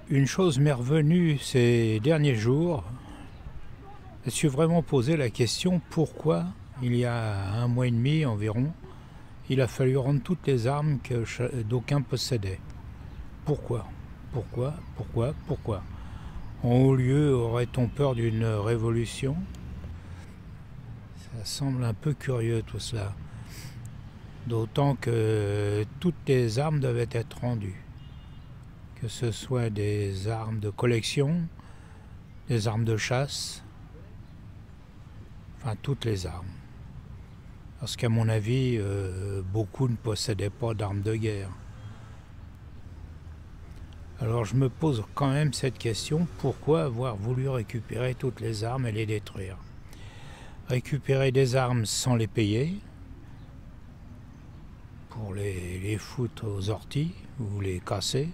Une chose m'est revenue ces derniers jours. Je me suis vraiment posé la question pourquoi, il y a un mois et demi environ, il a fallu rendre toutes les armes que d'aucuns possédaient. Pourquoi? Pourquoi? En haut lieu, aurait-on peur d'une révolution? Ça semble un peu curieux tout cela. D'autant que toutes les armes devaient être rendues. Que ce soit des armes de collection, des armes de chasse, enfin toutes les armes. Parce qu'à mon avis, beaucoup ne possédaient pas d'armes de guerre. Alors je me pose quand même cette question, pourquoi avoir voulu récupérer toutes les armes et les détruire? Récupérer des armes sans les payer, pour les foutre aux orties ou les casser,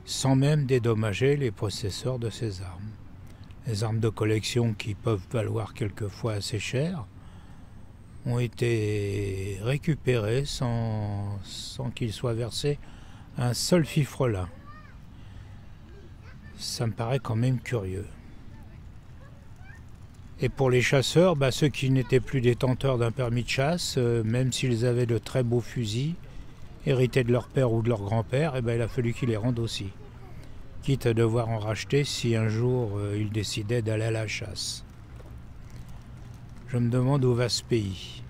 sans même dédommager les possesseurs de ces armes. Les armes de collection qui peuvent valoir quelquefois assez cher ont été récupérées sans qu'il soit versé un seul fifrelin. Ça me paraît quand même curieux. Et pour les chasseurs, ceux qui n'étaient plus détenteurs d'un permis de chasse, même s'ils avaient de très beaux fusils, hérités de leur père ou de leur grand-père, il a fallu qu'ils les rendent aussi. Quitte à devoir en racheter si un jour ils décidaient d'aller à la chasse. Je me demande où va ce pays.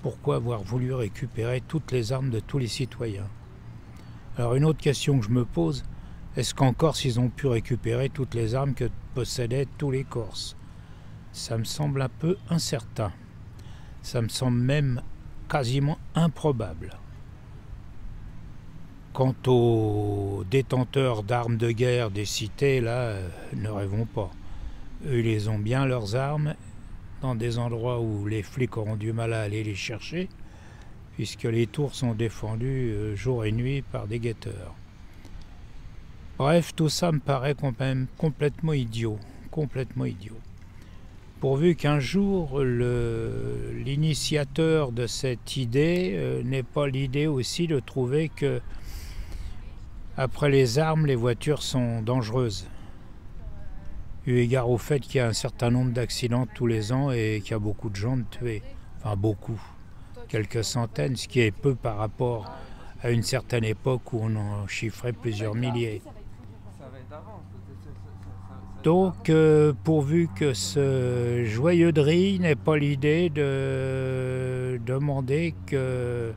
Pourquoi avoir voulu récupérer toutes les armes de tous les citoyens? Alors une autre question que je me pose, est-ce qu'en Corse ils ont pu récupérer toutes les armes que possédaient tous les Corses? Ça me semble un peu incertain. Ça me semble même quasiment improbable. Quant aux détenteurs d'armes de guerre des cités, là, ne rêvons pas. Eux, ils les ont bien leurs armes dans des endroits où les flics auront du mal à aller les chercher, puisque les tours sont défendues jour et nuit par des guetteurs. Bref, tout ça me paraît quand même complètement idiot. Pourvu qu'un jour, l'initiateur de cette idée n'ait pas l'idée aussi de trouver que, après les armes, les voitures sont dangereuses. Eu égard au fait qu'il y a un certain nombre d'accidents tous les ans et qu'il y a beaucoup de gens tués. Enfin beaucoup. Quelques centaines, ce qui est peu par rapport à une certaine époque où on en chiffrait plusieurs milliers. Donc, pourvu que ce joyeux drille n'ait pas l'idée de demander que,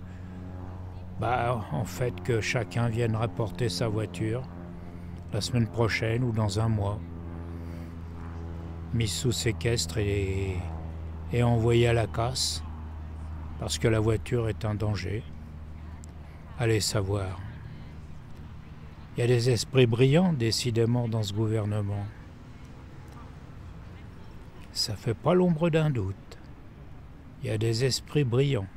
en fait, que chacun vienne rapporter sa voiture la semaine prochaine ou dans un mois, mise sous séquestre et envoyée à la casse, parce que la voiture est un danger. Allez savoir. Il y a des esprits brillants, décidément, dans ce gouvernement. Ça fait pas l'ombre d'un doute. Il y a des esprits brillants.